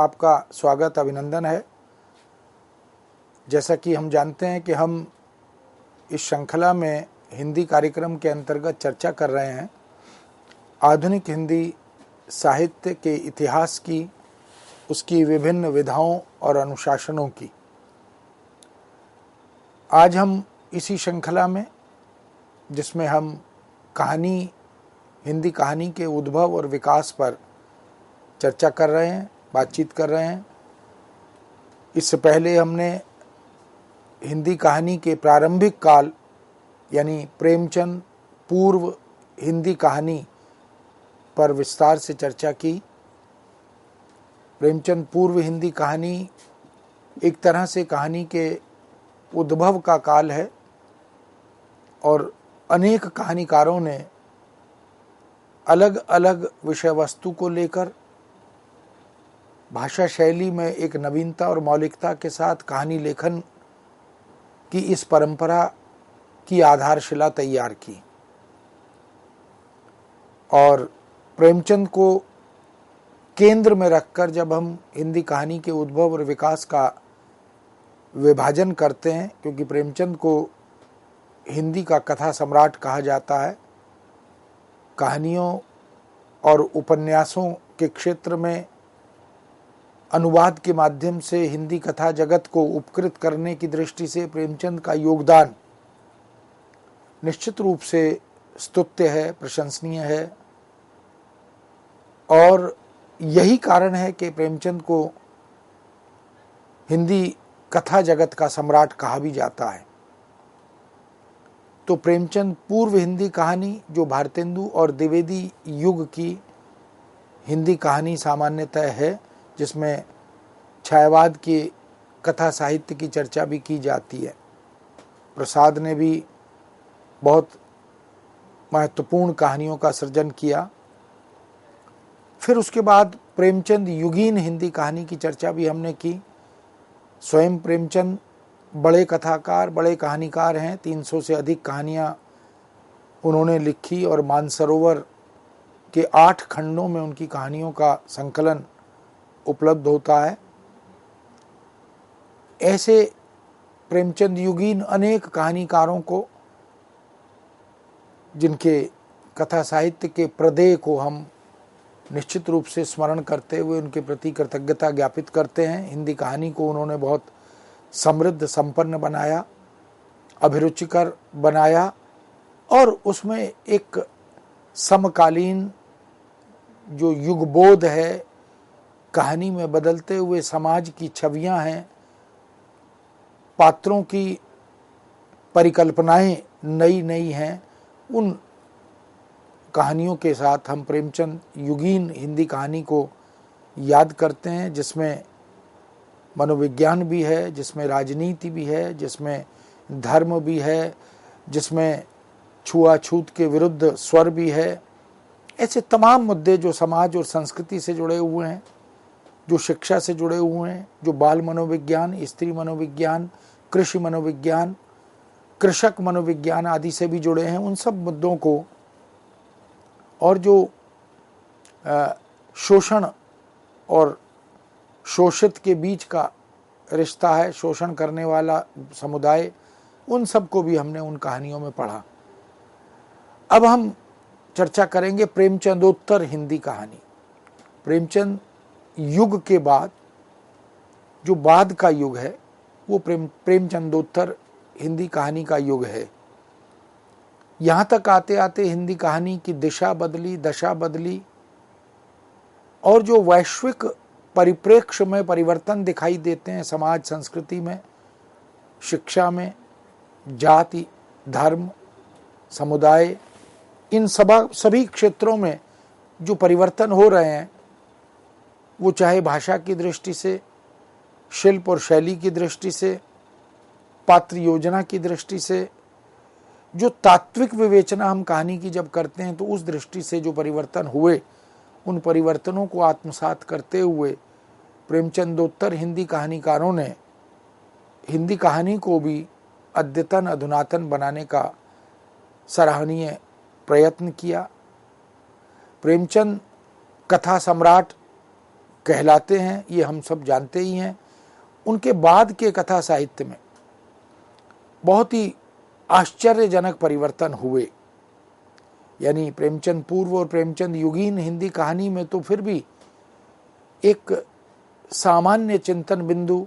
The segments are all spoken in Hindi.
आपका स्वागत अभिनंदन है। जैसा कि हम जानते हैं कि हम इस श्रृंखला में हिंदी कार्यक्रम के अंतर्गत चर्चा कर रहे हैं आधुनिक हिंदी साहित्य के इतिहास की, उसकी विभिन्न विधाओं और अनुशासनों की। आज हम इसी श्रृंखला में, जिसमें हम हिंदी कहानी के उद्भव और विकास पर चर्चा कर रहे हैं, बातचीत कर रहे हैं। इससे पहले हमने हिंदी कहानी के प्रारंभिक काल यानी प्रेमचंद पूर्व हिंदी कहानी पर विस्तार से चर्चा की। प्रेमचंद पूर्व हिंदी कहानी एक तरह से कहानी के उद्भव का काल है और अनेक कहानीकारों ने अलग अलग विषय वस्तु को लेकर भाषा शैली में एक नवीनता और मौलिकता के साथ कहानी लेखन की इस परंपरा की आधारशिला तैयार की। और प्रेमचंद को केंद्र में रखकर जब हम हिंदी कहानी के उद्भव और विकास का विभाजन करते हैं, क्योंकि प्रेमचंद को हिंदी का कथा सम्राट कहा जाता है, कहानियों और उपन्यासों के क्षेत्र में अनुवाद के माध्यम से हिंदी कथा जगत को उपकृत करने की दृष्टि से प्रेमचंद का योगदान निश्चित रूप से स्तुत्य है, प्रशंसनीय है। और यही कारण है कि प्रेमचंद को हिंदी कथा जगत का सम्राट कहा भी जाता है। तो प्रेमचंद पूर्व हिंदी कहानी, जो भारतेंदु और द्विवेदी युग की हिंदी कहानी सामान्यतः है, जिसमें छायावाद के कथा साहित्य की चर्चा भी की जाती है। प्रसाद ने भी बहुत महत्वपूर्ण कहानियों का सृजन किया। फिर उसके बाद प्रेमचंद युगीन हिंदी कहानी की चर्चा भी हमने की। स्वयं प्रेमचंद बड़े कथाकार, बड़े कहानीकार हैं। 300 से अधिक कहानियाँ उन्होंने लिखी और मानसरोवर के 8 खंडों में उनकी कहानियों का संकलन उपलब्ध होता है। ऐसे प्रेमचंद युगीन अनेक कहानीकारों को, जिनके कथा साहित्य के प्रदेय को हम निश्चित रूप से स्मरण करते हुए उनके प्रति कृतज्ञता ज्ञापित करते हैं। हिंदी कहानी को उन्होंने बहुत समृद्ध, संपन्न बनाया, अभिरुचिकर बनाया और उसमें एक समकालीन जो युगबोध है, कहानी में बदलते हुए समाज की छवियां हैं, पात्रों की परिकल्पनाएं नई नई हैं, उन कहानियों के साथ हम प्रेमचंद युगीन हिंदी कहानी को याद करते हैं, जिसमें मनोविज्ञान भी है, जिसमें राजनीति भी है, जिसमें धर्म भी है, जिसमें छुआछूत के विरुद्ध स्वर भी है। ऐसे तमाम मुद्दे जो समाज और संस्कृति से जुड़े हुए हैं, जो शिक्षा से जुड़े हुए हैं, जो बाल मनोविज्ञान, स्त्री मनोविज्ञान, कृषि मनोविज्ञान, कृषक मनोविज्ञान आदि से भी जुड़े हैं, उन सब मुद्दों को, और जो शोषण और शोषित के बीच का रिश्ता है, शोषण करने वाला समुदाय, उन सब को भी हमने उन कहानियों में पढ़ा। अब हम चर्चा करेंगे प्रेमचंदोत्तर हिंदी कहानी। प्रेमचंद युग के बाद जो बाद का युग है, वो प्रेमचंदोत्तर हिंदी कहानी का युग है। यहाँ तक आते आते हिंदी कहानी की दिशा बदली, दशा बदली, और जो वैश्विक परिप्रेक्ष्य में परिवर्तन दिखाई देते हैं समाज संस्कृति में, शिक्षा में, जाति, धर्म, समुदाय, इन सभी क्षेत्रों में जो परिवर्तन हो रहे हैं, वो चाहे भाषा की दृष्टि से, शिल्प और शैली की दृष्टि से, पात्र योजना की दृष्टि से, जो तात्विक विवेचना हम कहानी की जब करते हैं तो उस दृष्टि से जो परिवर्तन हुए, उन परिवर्तनों को आत्मसात करते हुए प्रेमचंदोत्तर हिंदी कहानीकारों ने हिंदी कहानी को भी अद्यतन, अधुनातन बनाने का सराहनीय प्रयत्न किया। प्रेमचंद कथा सम्राट कहलाते हैं, ये हम सब जानते ही हैं। उनके बाद के कथा साहित्य में बहुत ही आश्चर्यजनक परिवर्तन हुए। यानी प्रेमचंद पूर्व और प्रेमचंद युगीन हिंदी कहानी में तो फिर भी एक सामान्य चिंतन बिंदु,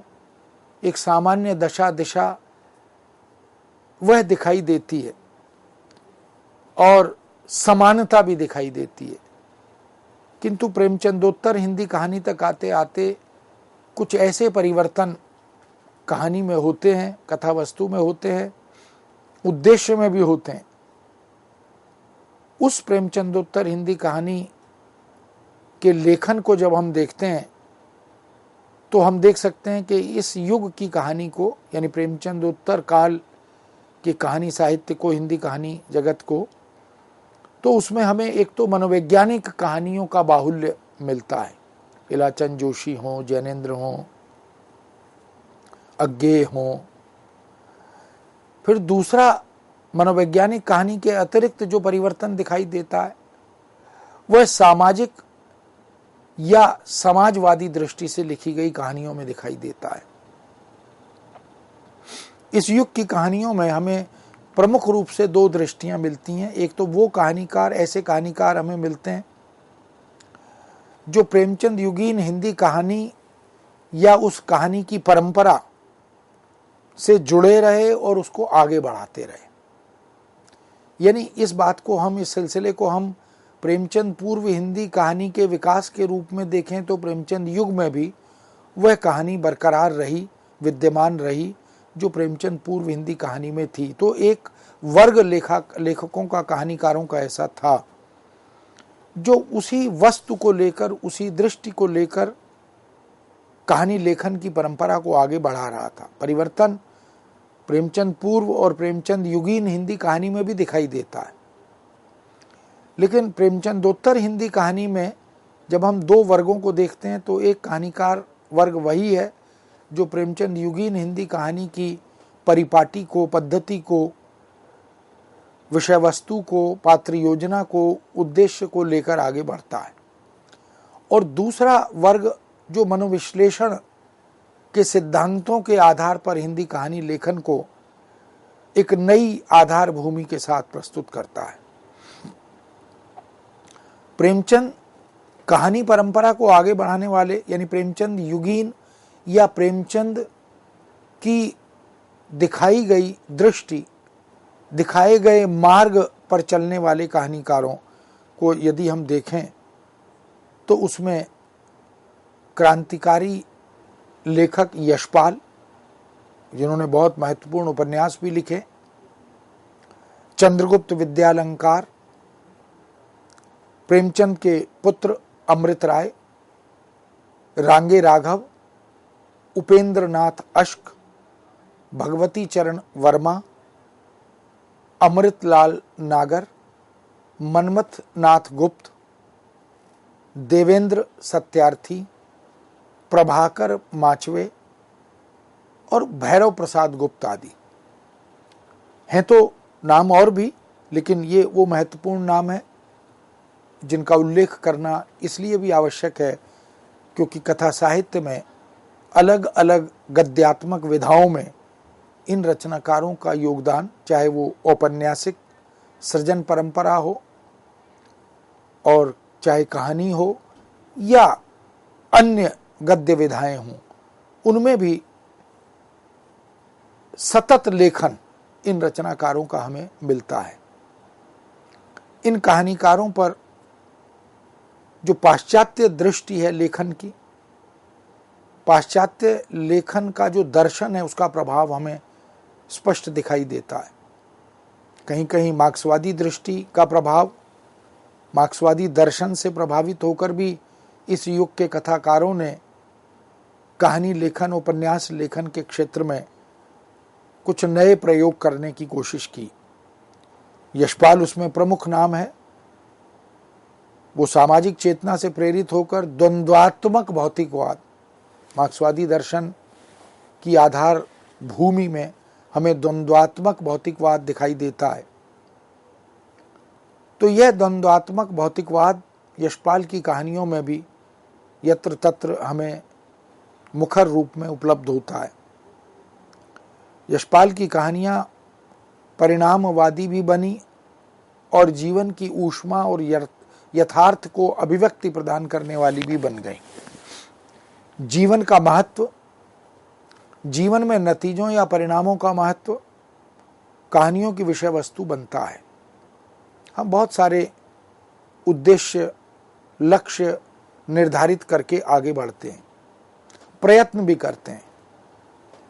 एक सामान्य दशा दिशा वह दिखाई देती है और समानता भी दिखाई देती है। किंतु प्रेमचंदोत्तर हिंदी कहानी तक आते आते कुछ ऐसे परिवर्तन कहानी में होते हैं, कथा वस्तु में होते हैं, उद्देश्य में भी होते हैं। उस प्रेमचंदोत्तर हिंदी कहानी के लेखन को जब हम देखते हैं तो हम देख सकते हैं कि इस युग की कहानी को, यानी प्रेमचंदोत्तर काल की कहानी साहित्य को, हिंदी कहानी जगत को, तो उसमें हमें एक तो मनोवैज्ञानिक कहानियों का बाहुल्य मिलता है। इलाचंद जोशी हों, जैनेन्द्र हों, अज्ञेय हों। फिर दूसरा मनोवैज्ञानिक कहानी के अतिरिक्त जो परिवर्तन दिखाई देता है वह सामाजिक या समाजवादी दृष्टि से लिखी गई कहानियों में दिखाई देता है। इस युग की कहानियों में हमें प्रमुख रूप से दो दृष्टियां मिलती हैं। एक तो वो कहानीकार, ऐसे कहानीकार हमें मिलते हैं जो प्रेमचंद युगीन हिंदी कहानी या उस कहानी की परंपरा से जुड़े रहे और उसको आगे बढ़ाते रहे। यानी इस बात को हम, इस सिलसिले को हम प्रेमचंद पूर्व हिंदी कहानी के विकास के रूप में देखें तो प्रेमचंद युग में भी वह कहानी बरकरार रही, विद्यमान रही जो प्रेमचंद पूर्व हिंदी कहानी में थी। तो एक वर्ग लेखकों का, कहानीकारों का ऐसा था जो उसी वस्तु को लेकर, उसी दृष्टि को लेकर कहानी लेखन की परंपरा को आगे बढ़ा रहा था। परिवर्तन प्रेमचंद पूर्व और प्रेमचंद युगीन हिंदी कहानी में भी दिखाई देता है, लेकिन प्रेमचंदोत्तर हिंदी कहानी में जब हम दो वर्गों को देखते हैं तो एक कहानीकार वर्ग वही है जो प्रेमचंद युगीन हिंदी कहानी की परिपाटी को, पद्धति को, विषय वस्तु को, पात्र योजना को, उद्देश्य को लेकर आगे बढ़ता है। और दूसरा वर्ग जो मनोविश्लेषण के सिद्धांतों के आधार पर हिंदी कहानी लेखन को एक नई आधार भूमि के साथ प्रस्तुत करता है। प्रेमचंद कहानी परंपरा को आगे बढ़ाने वाले, यानी प्रेमचंद युगीन या प्रेमचंद की दिखाई गई दृष्टि, दिखाए गए मार्ग पर चलने वाले कहानीकारों को यदि हम देखें तो उसमें क्रांतिकारी लेखक यशपाल, जिन्होंने बहुत महत्वपूर्ण उपन्यास भी लिखे, चंद्रगुप्त विद्यालंकार, प्रेमचंद के पुत्र अमृत राय, रांगे राघव, उपेंद्र नाथ अश्क, भगवती चरण वर्मा, अमृतलाल नागर, मनमथ नाथ गुप्त, देवेंद्र सत्यार्थी, प्रभाकर माचवे और भैरव प्रसाद गुप्त आदि हैं। तो नाम और भी, लेकिन ये वो महत्वपूर्ण नाम है जिनका उल्लेख करना इसलिए भी आवश्यक है क्योंकि कथा साहित्य में अलग अलग गद्यात्मक विधाओं में इन रचनाकारों का योगदान, चाहे वो औपन्यासिक सृजन परंपरा हो और चाहे कहानी हो या अन्य गद्य विधाएं हों, उनमें भी सतत लेखन इन रचनाकारों का हमें मिलता है। इन कहानीकारों पर जो पाश्चात्य दृष्टि है लेखन की, पाश्चात्य लेखन का जो दर्शन है उसका प्रभाव हमें स्पष्ट दिखाई देता है। कहीं कहीं मार्क्सवादी दृष्टि का प्रभाव, मार्क्सवादी दर्शन से प्रभावित होकर भी इस युग के कथाकारों ने कहानी लेखन, उपन्यास लेखन के क्षेत्र में कुछ नए प्रयोग करने की कोशिश की। यशपाल उसमें प्रमुख नाम है। वो सामाजिक चेतना से प्रेरित होकर द्वंद्वात्मक भौतिकवाद, मार्क्सवादी दर्शन की आधार भूमि में हमें द्वंद्वात्मक भौतिकवाद दिखाई देता है। तो यह द्वंद्वात्मक भौतिकवाद यशपाल की कहानियों में भी यत्र तत्र हमें मुखर रूप में उपलब्ध होता है। यशपाल की कहानियां परिणामवादी भी बनी और जीवन की ऊष्मा और यथार्थ को अभिव्यक्ति प्रदान करने वाली भी बन गई। जीवन का महत्व, जीवन में नतीजों या परिणामों का महत्व कहानियों की विषय वस्तु बनता है। हम बहुत सारे उद्देश्य, लक्ष्य निर्धारित करके आगे बढ़ते हैं, प्रयत्न भी करते हैं,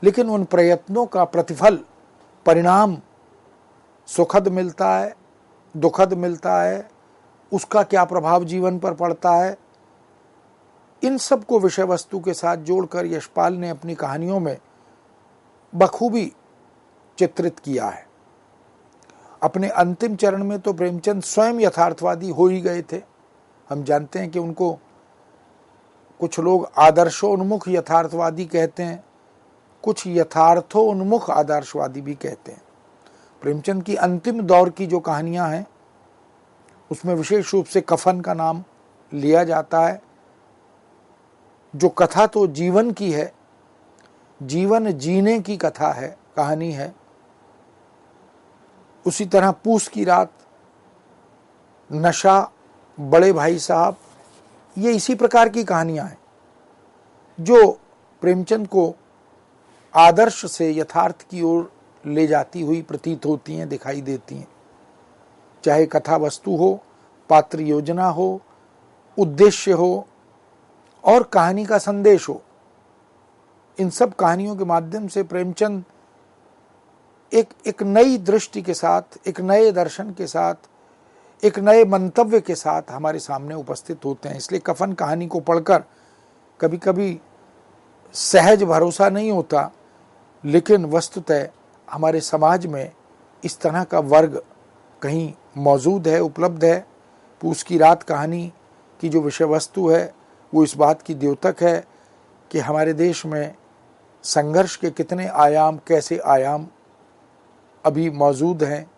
लेकिन उन प्रयत्नों का प्रतिफल, परिणाम सुखद मिलता है, दुखद मिलता है, उसका क्या प्रभाव जीवन पर पड़ता है, इन सब को विषय वस्तु के साथ जोड़कर यशपाल ने अपनी कहानियों में बखूबी चित्रित किया है। अपने अंतिम चरण में तो प्रेमचंद स्वयं यथार्थवादी हो ही गए थे। हम जानते हैं कि उनको कुछ लोग आदर्शोन्मुख यथार्थवादी कहते हैं, कुछ यथार्थोन्मुख आदर्शवादी भी कहते हैं। प्रेमचंद की अंतिम दौर की जो कहानियां हैं उसमें विशेष रूप से कफन का नाम लिया जाता है, जो कथा तो जीवन की है, जीवन जीने की कथा है, कहानी है। उसी तरह पूस की रात, नशा, बड़े भाई साहब, ये इसी प्रकार की कहानियां हैं जो प्रेमचंद को आदर्श से यथार्थ की ओर ले जाती हुई प्रतीत होती हैं, दिखाई देती हैं। चाहे कथा वस्तु हो, पात्र योजना हो, उद्देश्य हो और कहानी का संदेश हो, इन सब कहानियों के माध्यम से प्रेमचंद एक नई दृष्टि के साथ, एक नए दर्शन के साथ, एक नए मंतव्य के साथ हमारे सामने उपस्थित होते हैं। इसलिए कफन कहानी को पढ़कर कभी कभी सहज भरोसा नहीं होता, लेकिन वस्तुतः हमारे समाज में इस तरह का वर्ग कहीं मौजूद है, उपलब्ध है। पूस की रात कहानी की जो विषय वस्तु है वो इस बात की द्योतक है कि हमारे देश में संघर्ष के कितने आयाम, कैसे आयाम अभी मौजूद हैं।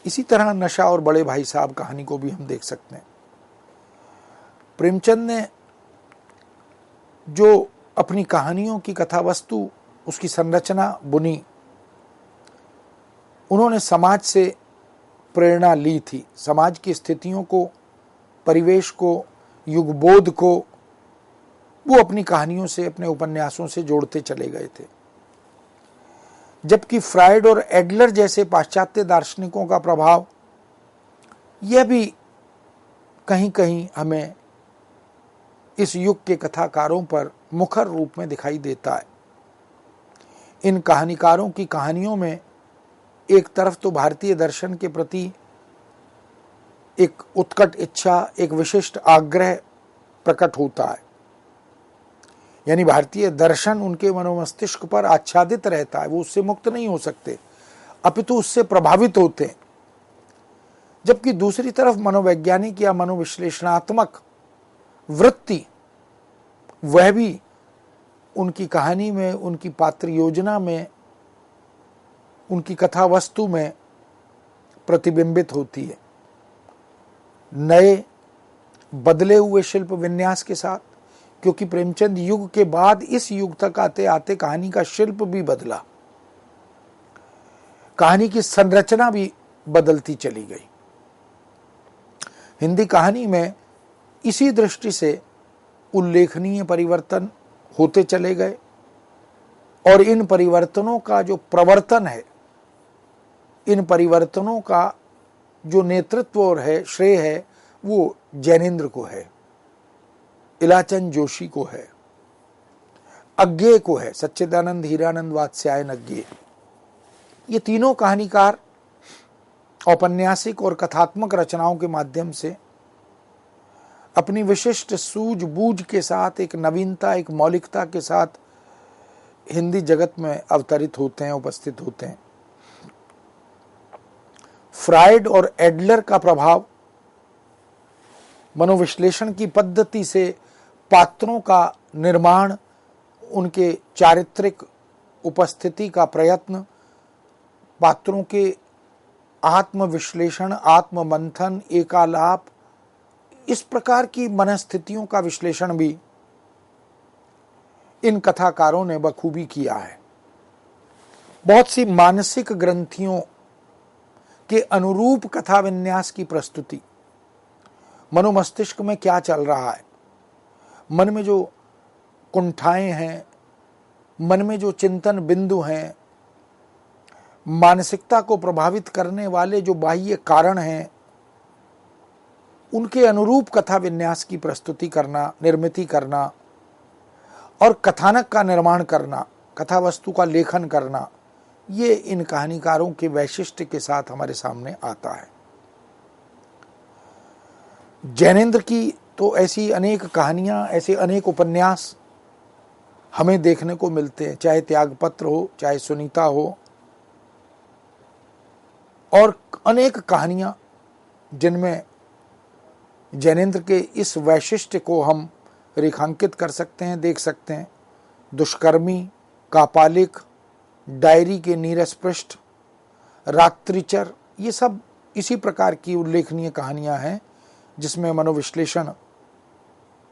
इसी तरह नशा और बड़े भाई साहब कहानी को भी हम देख सकते हैं। प्रेमचंद ने जो अपनी कहानियों की कथा वस्तु, उसकी संरचना बुनी, उन्होंने समाज से प्रेरणा ली थी। समाज की स्थितियों को, परिवेश को, युगबोध को वो अपनी कहानियों से, अपने उपन्यासों से जोड़ते चले गए थे। जबकि फ्रायड और एडलर जैसे पाश्चात्य दार्शनिकों का प्रभाव यह भी कहीं कहीं हमें इस युग के कथाकारों पर मुखर रूप में दिखाई देता है। इन कहानीकारों की कहानियों में एक तरफ तो भारतीय दर्शन के प्रति एक उत्कट इच्छा, एक विशिष्ट आग्रह प्रकट होता है, यानी भारतीय दर्शन उनके मनोमस्तिष्क पर आच्छादित रहता है, वो उससे मुक्त नहीं हो सकते, अपितु उससे प्रभावित होते हैं। जबकि दूसरी तरफ मनोवैज्ञानिक या मनोविश्लेषणात्मक वृत्ति, वह भी उनकी कहानी में, उनकी पात्र योजना में, उनकी कथा वस्तु में प्रतिबिंबित होती है। नए बदले हुए शिल्प विन्यास के साथ, क्योंकि प्रेमचंद युग के बाद इस युग तक आते आते कहानी का शिल्प भी बदला, कहानी की संरचना भी बदलती चली गई। हिंदी कहानी में इसी दृष्टि से उल्लेखनीय परिवर्तन होते चले गए और इन परिवर्तनों का जो प्रवर्तन है, इन परिवर्तनों का जो नेतृत्व और है, श्रेय है, वो जैनेन्द्र को है, इलाचंद जोशी को है, अज्ञेय को है, सच्चिदानंद हीरानंद वात्स्यायन अज्ञेय। ये तीनों कहानीकार औपन्यासिक और कथात्मक रचनाओं के माध्यम से अपनी विशिष्ट सूझबूझ के साथ, एक नवीनता, एक मौलिकता के साथ हिंदी जगत में अवतरित होते हैं, उपस्थित होते हैं। फ्रायड और एडलर का प्रभाव मनोविश्लेषण की पद्धति से पात्रों का निर्माण, उनके चारित्रिक उपस्थिति का प्रयत्न, पात्रों के आत्मविश्लेषण, आत्ममंथन, एकालाप, इस प्रकार की मनस्थितियों का विश्लेषण भी इन कथाकारों ने बखूबी किया है। बहुत सी मानसिक ग्रंथियों के अनुरूप कथा विन्यास की प्रस्तुति, मनोमस्तिष्क में क्या चल रहा है, मन में जो कुंठाएं हैं, मन में जो चिंतन बिंदु हैं, मानसिकता को प्रभावित करने वाले जो बाह्य कारण हैं, उनके अनुरूप कथा विन्यास की प्रस्तुति करना, निर्मिति करना और कथानक का निर्माण करना, कथा वस्तु का लेखन करना, ये इन कहानीकारों के वैशिष्ट्य के साथ हमारे सामने आता है। जैनेंद्र की तो ऐसी अनेक कहानियां, ऐसे अनेक उपन्यास हमें देखने को मिलते हैं, चाहे त्यागपत्र हो, चाहे सुनीता हो, और अनेक कहानियां जिनमें जैनेंद्र के इस वैशिष्ट्य को हम रेखांकित कर सकते हैं, देख सकते हैं। दुष्कर्मी, कापालिक, डायरी के नीरस पृष्ठ, रात्रिचर, ये सब इसी प्रकार की उल्लेखनीय कहानियां हैं जिसमें मनोविश्लेषण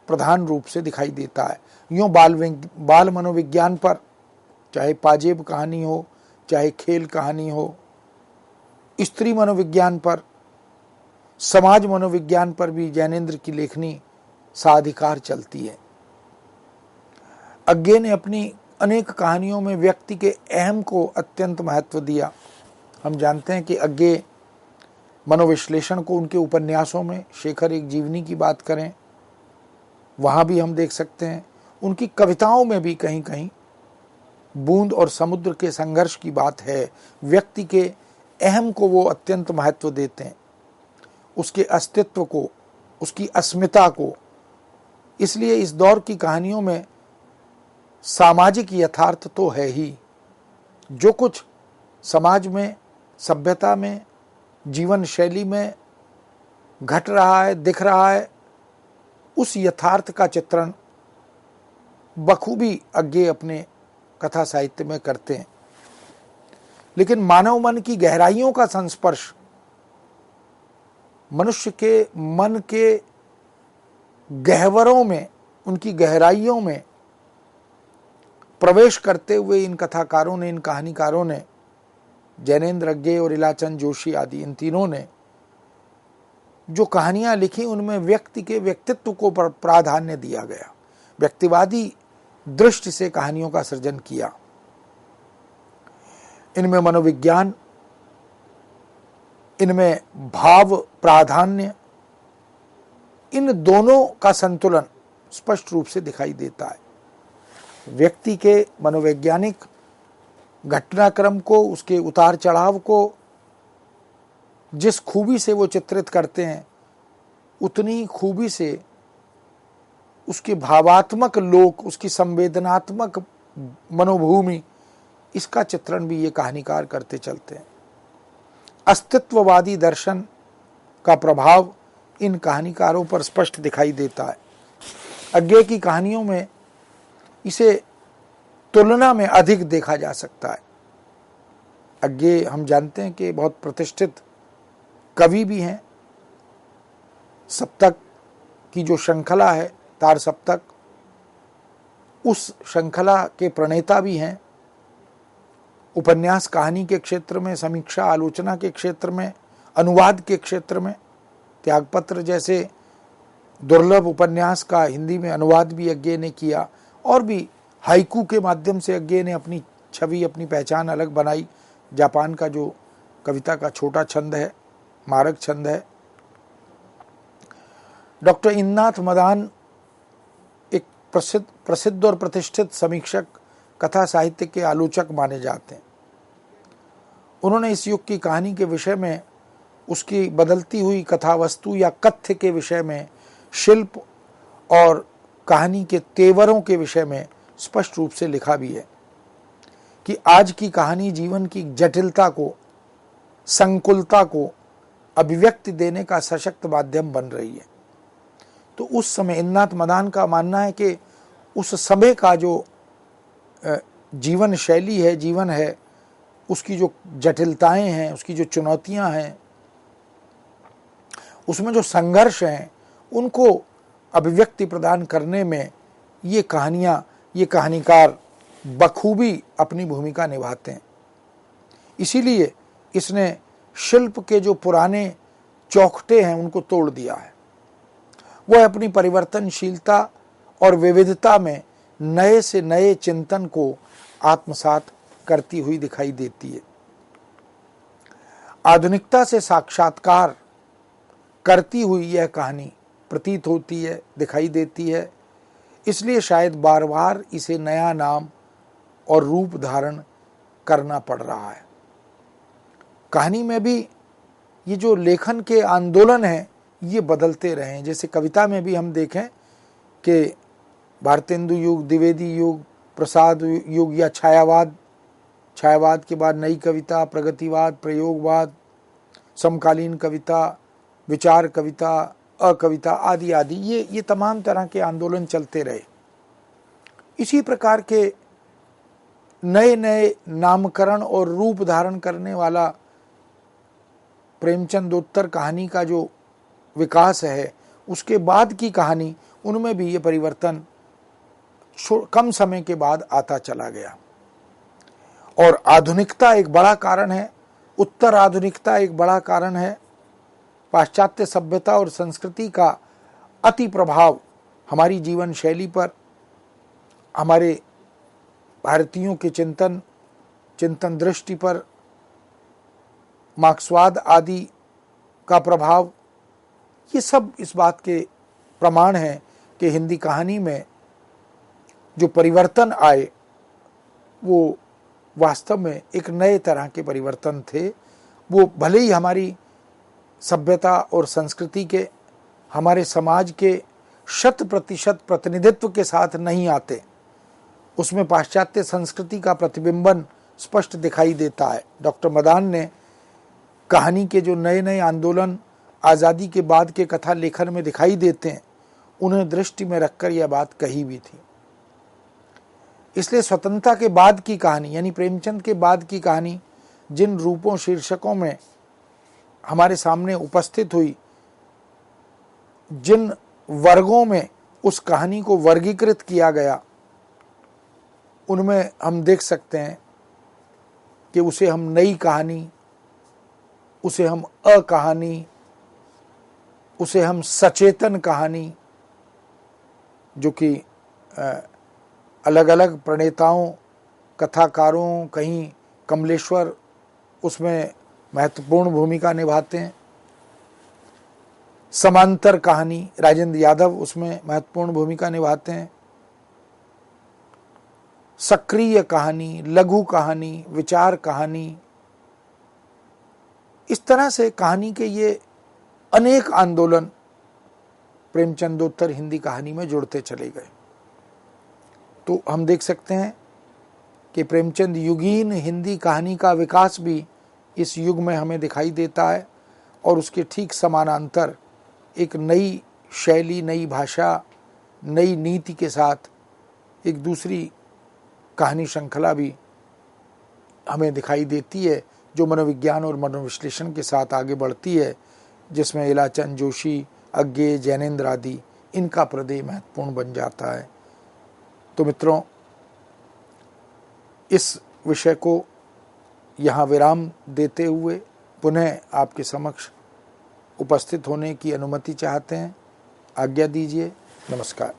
प्रधान रूप से दिखाई देता है। यूँ बाल मनोविज्ञान पर, चाहे पाजेब कहानी हो, चाहे खेल कहानी हो, स्त्री मनोविज्ञान पर, समाज मनोविज्ञान पर भी जैनेंद्र की लेखनी साधिकार चलती है। अज्ञे ने अपनी अनेक कहानियों में व्यक्ति के अहम को अत्यंत महत्व दिया। हम जानते हैं कि अज्ञे मनोविश्लेषण को उनके उपन्यासों में, शेखर एक जीवनी की बात करें, वहाँ भी हम देख सकते हैं। उनकी कविताओं में भी कहीं कहीं बूंद और समुद्र के संघर्ष की बात है। व्यक्ति के अहम को वो अत्यंत महत्व देते हैं, उसके अस्तित्व को, उसकी अस्मिता को। इसलिए इस दौर की कहानियों में सामाजिक यथार्थ तो है ही। जो कुछ समाज में, सभ्यता में, जीवन शैली में घट रहा है, दिख रहा है, उस यथार्थ का चित्रण बखूबी अज्ञे अपने कथा साहित्य में करते हैं। लेकिन मानव मन की गहराइयों का संस्पर्श, मनुष्य के मन के गहवरों में, उनकी गहराइयों में प्रवेश करते हुए इन कथाकारों ने, इन कहानीकारों ने, जैनेंद्र, अज्ञे और इलाचंद जोशी आदि, इन तीनों ने जो कहानियां लिखी उनमें व्यक्ति के व्यक्तित्व को प्राधान्य दिया गया। व्यक्तिवादी दृष्टि से कहानियों का सृजन किया। इनमें मनोविज्ञान, इनमें भाव प्राधान्य, इन दोनों का संतुलन स्पष्ट रूप से दिखाई देता है। व्यक्ति के मनोवैज्ञानिक घटनाक्रम को, उसके उतार चढ़ाव को जिस खूबी से वो चित्रित करते हैं, उतनी खूबी से उसके भावात्मक लोक, उसकी संवेदनात्मक मनोभूमि, इसका चित्रण भी ये कहानीकार करते चलते हैं। अस्तित्ववादी दर्शन का प्रभाव इन कहानीकारों पर स्पष्ट दिखाई देता है। अज्ञे की कहानियों में इसे तुलना में अधिक देखा जा सकता है। अज्ञे, हम जानते हैं कि बहुत प्रतिष्ठित कवि भी हैं। सप्तक की जो श्रृंखला है, तार सप्तक, उस श्रृंखला के प्रणेता भी हैं। उपन्यास कहानी के क्षेत्र में, समीक्षा आलोचना के क्षेत्र में, अनुवाद के क्षेत्र में त्यागपत्र जैसे दुर्लभ उपन्यास का हिंदी में अनुवाद भी अज्ञे ने किया, और भी हाइकू के माध्यम से अज्ञे ने अपनी छवि, अपनी पहचान अलग बनाई। जापान का जो कविता का छोटा छंद है, मारक छंद है। डॉक्टर इन्नाथ मदान एक प्रसिद्ध और प्रतिष्ठित समीक्षक, कथा साहित्य के आलोचक माने जाते हैं। उन्होंने इस युग की कहानी के विषय में, उसकी बदलती हुई कथा वस्तु या कथ्य के विषय में, शिल्प और कहानी के तेवरों के विषय में स्पष्ट रूप से लिखा भी है कि आज की कहानी जीवन की जटिलता को, संकुलता को अभिव्यक्ति देने का सशक्त माध्यम बन रही है। तो उस समय इन्नाथ मदान का मानना है कि उस समय का जो जीवन शैली है, जीवन है, उसकी जो जटिलताएं हैं, उसकी जो चुनौतियां हैं, उसमें जो संघर्ष हैं, उनको अभिव्यक्ति प्रदान करने में ये कहानियाँ, ये कहानीकार बखूबी अपनी भूमिका निभाते हैं। इसीलिए इसने शिल्प के जो पुराने चौखटे हैं उनको तोड़ दिया है। वह अपनी परिवर्तनशीलता और विविधता में नए से नए चिंतन को आत्मसात करती हुई दिखाई देती है। आधुनिकता से साक्षात्कार करती हुई यह कहानी प्रतीत होती है, दिखाई देती है। इसलिए शायद बार बार इसे नया नाम और रूप धारण करना पड़ रहा है। कहानी में भी ये जो लेखन के आंदोलन हैं ये बदलते रहे हैं। जैसे कविता में भी हम देखें कि भारतेंदु युग, द्विवेदी युग, प्रसाद युग या छायावाद, छायावाद के बाद नई कविता, प्रगतिवाद, प्रयोगवाद, समकालीन कविता, विचार कविता, अकविता आदि आदि, ये तमाम तरह के आंदोलन चलते रहे। इसी प्रकार के नए नए नामकरण और रूप धारण करने वाला प्रेमचंदोत्तर कहानी का जो विकास है, उसके बाद की कहानी, उनमें भी ये परिवर्तन कम समय के बाद आता चला गया। और आधुनिकता एक बड़ा कारण है, उत्तर आधुनिकता एक बड़ा कारण है। पाश्चात्य सभ्यता और संस्कृति का अति प्रभाव हमारी जीवन शैली पर, हमारे भारतीयों के चिंतन दृष्टि पर, मार्क्सवाद आदि का प्रभाव, ये सब इस बात के प्रमाण हैं कि हिंदी कहानी में जो परिवर्तन आए वो वास्तव में एक नए तरह के परिवर्तन थे। वो भले ही हमारी सभ्यता और संस्कृति के, हमारे समाज के 100% प्रतिनिधित्व के साथ नहीं आते, उसमें पाश्चात्य संस्कृति का प्रतिबिंबन स्पष्ट दिखाई देता है। डॉक्टर मदान ने कहानी के जो नए नए आंदोलन आज़ादी के बाद के कथा लेखन में दिखाई देते हैं, उन्हें दृष्टि में रखकर यह बात कही भी थी। इसलिए स्वतंत्रता के बाद की कहानी, यानी प्रेमचंद के बाद की कहानी, जिन रूपों शीर्षकों में हमारे सामने उपस्थित हुई, जिन वर्गों में उस कहानी को वर्गीकृत किया गया, उनमें हम देख सकते हैं कि उसे हम नई कहानी, उसे हम अकहानी, उसे हम सचेतन कहानी, जो कि अलग अलग प्रणेताओं, कथाकारों, कहीं कमलेश्वर उसमें महत्वपूर्ण भूमिका निभाते हैं, समांतर कहानी, राजेंद्र यादव उसमें महत्वपूर्ण भूमिका निभाते हैं, सक्रिय कहानी, लघु कहानी, विचार कहानी, इस तरह से कहानी के ये अनेक आंदोलन प्रेमचंदोत्तर हिंदी कहानी में जुड़ते चले गए। तो हम देख सकते हैं कि प्रेमचंद युगीन हिंदी कहानी का विकास भी इस युग में हमें दिखाई देता है, और उसके ठीक समानांतर एक नई शैली, नई भाषा, नई नीति के साथ एक दूसरी कहानी श्रृंखला भी हमें दिखाई देती है, जो मनोविज्ञान और मनोविश्लेषण के साथ आगे बढ़ती है, जिसमें इलाचंद जोशी, अज्ञे, जैनेन्द्र आदि, इनका प्रदेय महत्वपूर्ण बन जाता है। तो मित्रों, इस विषय को यहाँ विराम देते हुए पुनः आपके समक्ष उपस्थित होने की अनुमति चाहते हैं। आज्ञा दीजिए। नमस्कार।